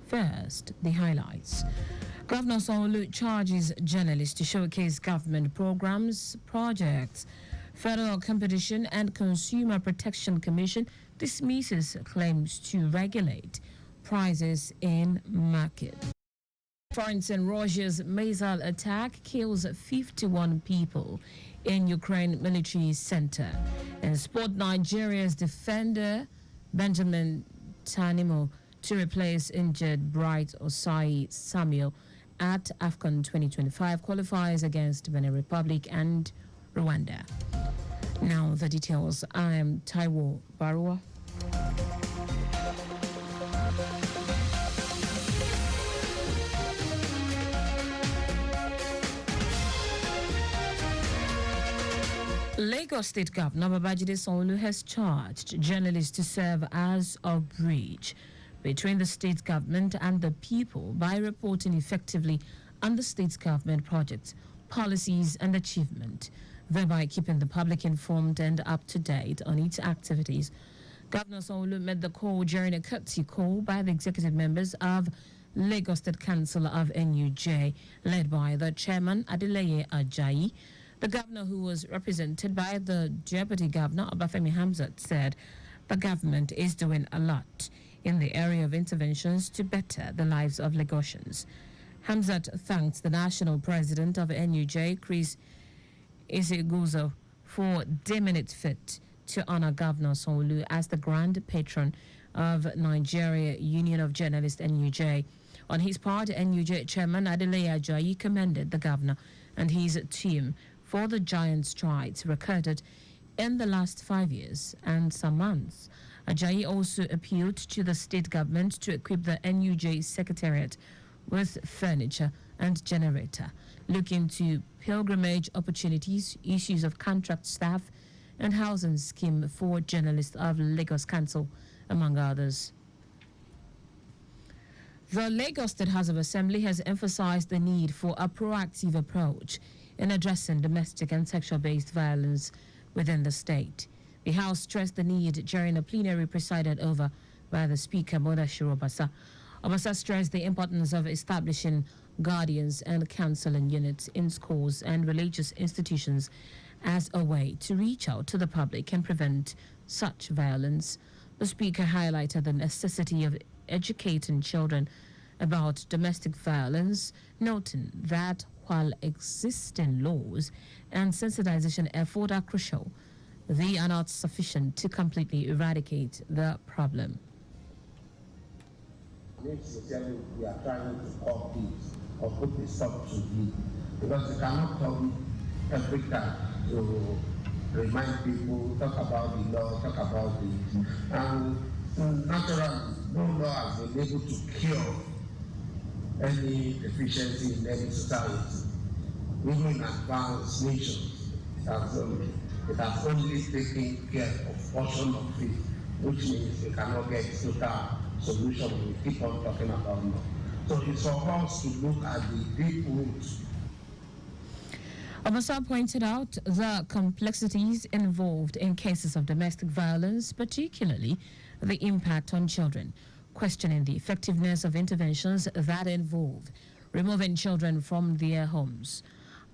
First, the highlights. Governor Sanwo-Olu charges journalists to showcase government programs, projects. Federal Competition and Consumer Protection Commission dismisses claims to regulate prices in market. France and Russia's missile attack kills 51 people in Ukraine military center. And sport, Nigeria's defender Benjamin Tanimo to replace injured Bright Osai Samuel at AFCON 2025 qualifiers against Benin Republic and Rwanda. Now the details. I am Taiwo Baruwa. Lagos State Governor Babajide Sanwo-Olu has charged journalists to serve as a bridge between the state government and the people by reporting effectively on the state's government projects, policies and achievement, thereby keeping the public informed and up to date on its activities. Governor Sanwo-Olu made the call during a courtesy call by the executive members of Lagos State Council of NUJ, led by the chairman Adeleye Ajayi. The governor, who was represented by the deputy governor Obafemi Hamzat, said the government is doing a lot in the area of interventions to better the lives of Lagosians. Hamzat thanked the national president of NUJ, Chris Isiguzo, for deeming it fit to honor Governor Sanwo-Olu as the grand patron of Nigeria Union of Journalists NUJ. On his part, NUJ chairman Adeleye Ajayi commended the governor and his team for the giant strides recorded in the last 5 years and some months. Ajayi also appealed to the state government to equip the NUJ secretariat with furniture and generator, look into pilgrimage opportunities, issues of contract staff, and housing scheme for journalists of Lagos Council, among others. The Lagos State House of Assembly has emphasized the need for a proactive approach in addressing domestic and sexual-based violence within the state. The House stressed the need during a plenary presided over by the Speaker, Modashiru Obasa. Obasa stressed the importance of establishing guardians and counseling units in schools and religious institutions as a way to reach out to the public and prevent such violence. The Speaker highlighted the necessity of educating children about domestic violence, noting that while existing laws and sensitization efforts are crucial, they are not sufficient to completely eradicate the problem. Sincerely, we are trying to curb this or put a stop to it, because it cannot come every time to remind people, talk about the law, talk about it. And naturally, no law has been able to cure any deficiency in any society. Even in advanced nations, it has only taken care of portion of it, which means we cannot get total solution. We keep on talking about law. So it's for us to look at the deep roots. Obasa pointed out the complexities involved in cases of domestic violence, particularly the impact on children, questioning the effectiveness of interventions that involve removing children from their homes.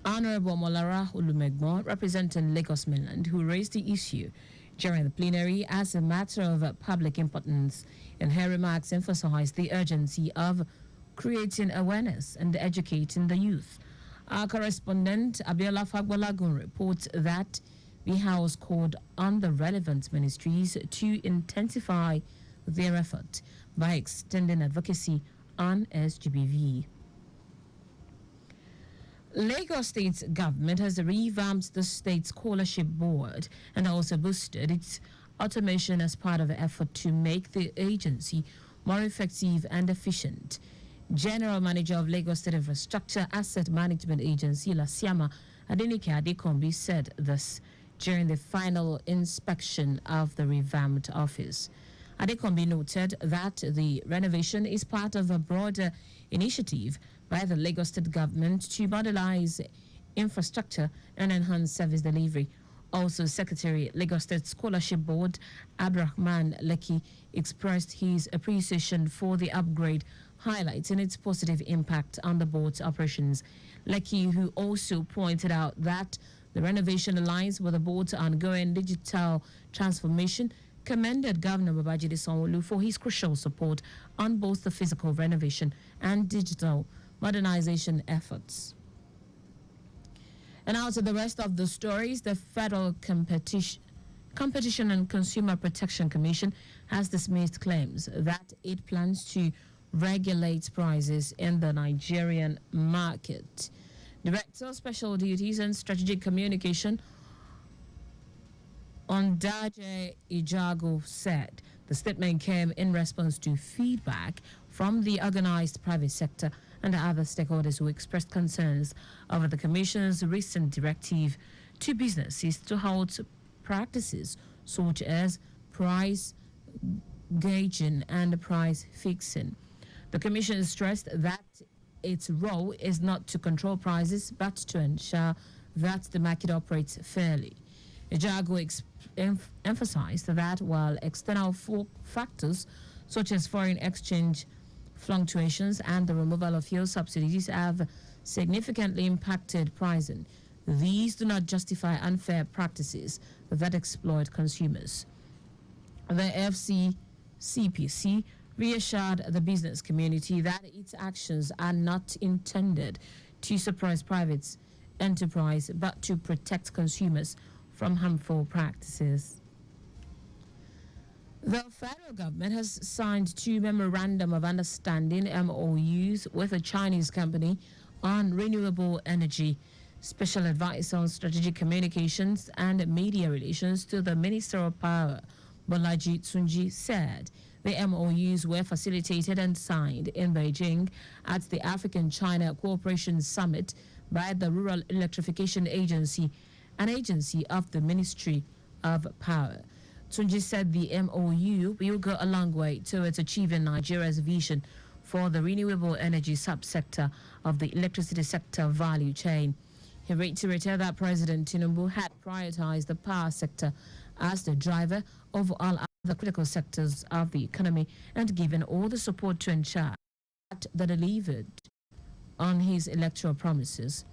Honorable Molara Ulumegbo, representing Lagos Mainland, who raised the issue during the plenary as a matter of public importance, in her remarks emphasized the urgency of creating awareness and educating the youth. Our correspondent Abiola Fagbolagun reports that the House called on the relevant ministries to intensify their effort by extending advocacy on SGBV. Lagos State's government has revamped the state scholarship board and also boosted its automation as part of an effort to make the agency more effective and efficient. General Manager of Lagos State Infrastructure Asset Management Agency, Lasiama Adenike Adekombi, said this during the final inspection of the revamped office. Adekombi noted that the renovation is part of a broader initiative by the Lagos State government to modernize infrastructure and enhance service delivery. Also, Secretary, Lagos State Scholarship Board, Abdurrahman Lekki, expressed his appreciation for the upgrade, highlighting its positive impact on the board's operations. Lekki, who also pointed out that the renovation aligns with the board's ongoing digital transformation, commended Governor Babajide Sanwo-Olu for his crucial support on both the physical renovation and digital modernization efforts. And now to the rest of the stories. The Federal Competition and Consumer Protection Commission has dismissed claims that it plans to regulate prices in the Nigerian market. Director of Special Duties and Strategic Communication Ondaje Ijago said the statement came in response to feedback from the organized private sector and other stakeholders who expressed concerns over the Commission's recent directive to businesses to halt practices such as price gauging and price fixing. The Commission stressed that its role is not to control prices but to ensure that the market operates fairly. Ijago emphasized that while external factors such as foreign exchange fluctuations and the removal of fuel subsidies have significantly impacted pricing, these do not justify unfair practices that exploit consumers. The FCCPC reassured the business community that its actions are not intended to suppress private enterprise but to protect consumers from harmful practices. The federal government has signed 2 memorandum of understanding MOUs with a Chinese company on renewable energy. Special advisor on strategic communications and media relations to the Minister of Power, Bolaji Tsunji, said the MOUs were facilitated and signed in Beijing at the African-China Cooperation Summit by the Rural Electrification Agency, an agency of the Ministry of Power. Tsunji said the MOU will go a long way towards achieving Nigeria's vision for the renewable energy subsector of the electricity sector value chain. He reiterated that President Tinubu had prioritized the power sector as the driver of all other critical sectors of the economy and given all the support to ensure that they delivered on his electoral promises.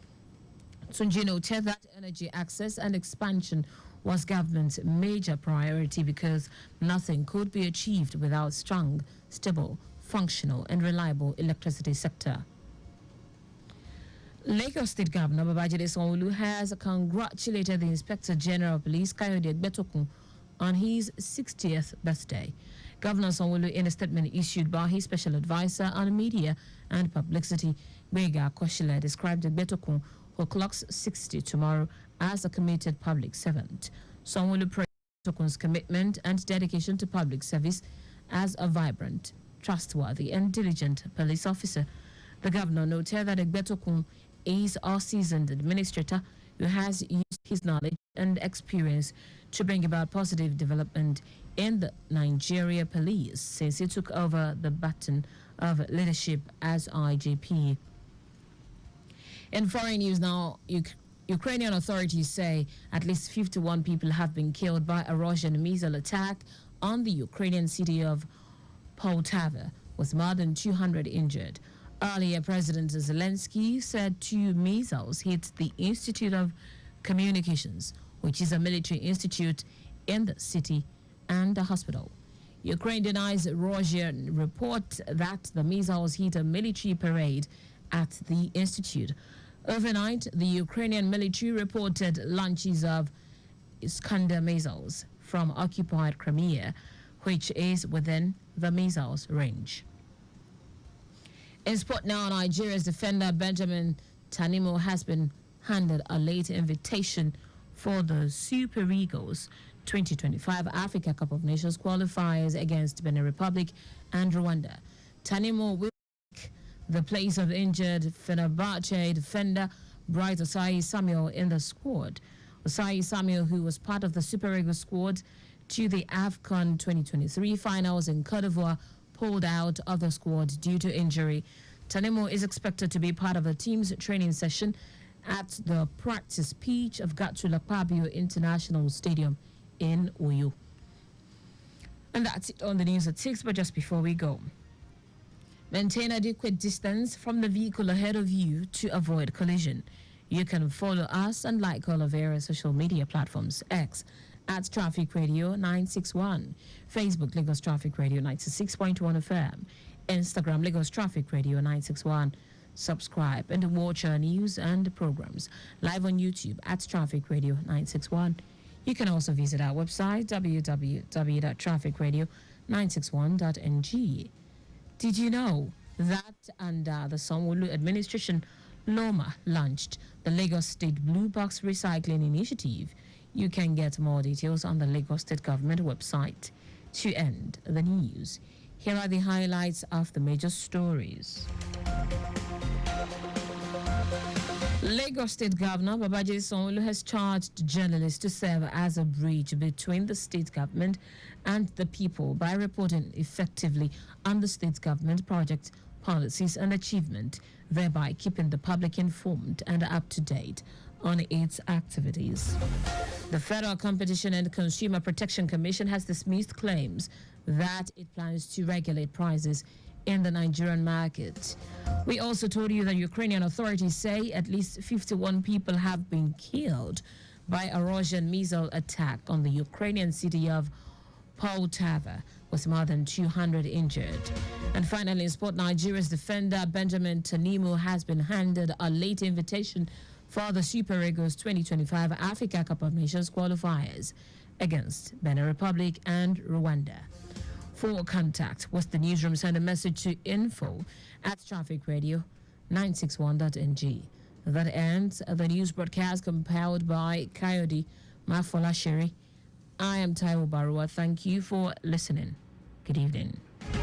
Tsunji noted that energy access and expansion was government's major priority because nothing could be achieved without strong, stable, functional and reliable electricity sector. Lagos State Governor Babajide Sanwo-Olu has congratulated the Inspector General of Police Kayode Egbetokun on his 60th birthday. Governor Sanwo-Olu, in a statement issued by his special advisor on media and publicity, Gbega Koshile, described Egbetokun, who clocks 60 tomorrow, as a committed public servant. Sanwo-Olu praised Egbetokun's commitment and dedication to public service as a vibrant, trustworthy and diligent police officer. The governor noted that Egbetokun is a seasoned administrator who has used his knowledge and experience to bring about positive development in the Nigeria police since he took over the baton of leadership as IGP. In foreign news now, Ukrainian authorities say at least 51 people have been killed by a Russian missile attack on the Ukrainian city of Poltava, with more than 200 injured. Earlier, President Zelensky said 2 missiles hit the Institute of Communications, which is a military institute in the city, and a hospital. Ukraine denies Russian report that the missiles hit a military parade at the institute. Overnight, the Ukrainian military reported launches of Iskander missiles from occupied Crimea, which is within the missiles' range. In sport now, Nigeria's defender Benjamin Tanimo has been handed a late invitation for the Super Eagles 2025 Africa Cup of Nations qualifiers against Benin Republic and Rwanda. Tanimo will take the place of injured Fenerbahce defender Bright Osayi Samuel in the squad. Osayi Samuel, who was part of the Super Eagles squad to the AFCON 2023 finals in Cote d'Ivoire, pulled out of the squad due to injury. Tanimo is expected to be part of the team's training session at the practice pitch of Gatula Pabio International Stadium in Oyo. And that's it on the news at 6, but just before we go, maintain adequate distance from the vehicle ahead of you to avoid collision. You can follow us and like all of our social media platforms. X at Traffic Radio 961, Facebook Lagos Traffic Radio 96.1 FM, Instagram Lagos Traffic Radio 961. Subscribe and watch our news and programs live on YouTube at Traffic Radio 961. You can also visit our website www.trafficradio961.ng. Did you know that under the Sanwo-Olu administration, Loma launched the Lagos State Blue Box Recycling Initiative? You can get more details on the Lagos State Government website. To end the news, here are the highlights of the major stories. Lagos State Governor Babajide Sanwo-Olu has charged journalists to serve as a bridge between the state government and the people by reporting effectively on the state government projects, policies and achievement, thereby keeping the public informed and up to date on its activities. The Federal Competition and Consumer Protection Commission has dismissed claims that it plans to regulate prices in the Nigerian market. We also told you that Ukrainian authorities say at least 51 people have been killed by a Russian missile attack on the Ukrainian city of Poltava, with more than 200 injured. And finally, in sport, Nigeria's defender Benjamin Tanimu has been handed a late invitation for the Super Eagles 2025 Africa Cup of Nations qualifiers against Benin Republic and Rwanda. For contact with the newsroom, send a message to info@trafficradio961.ng. That ends the news broadcast compiled by Coyote Mafolashiri. I am Taiwo Baruwa. Thank you for listening. Good evening.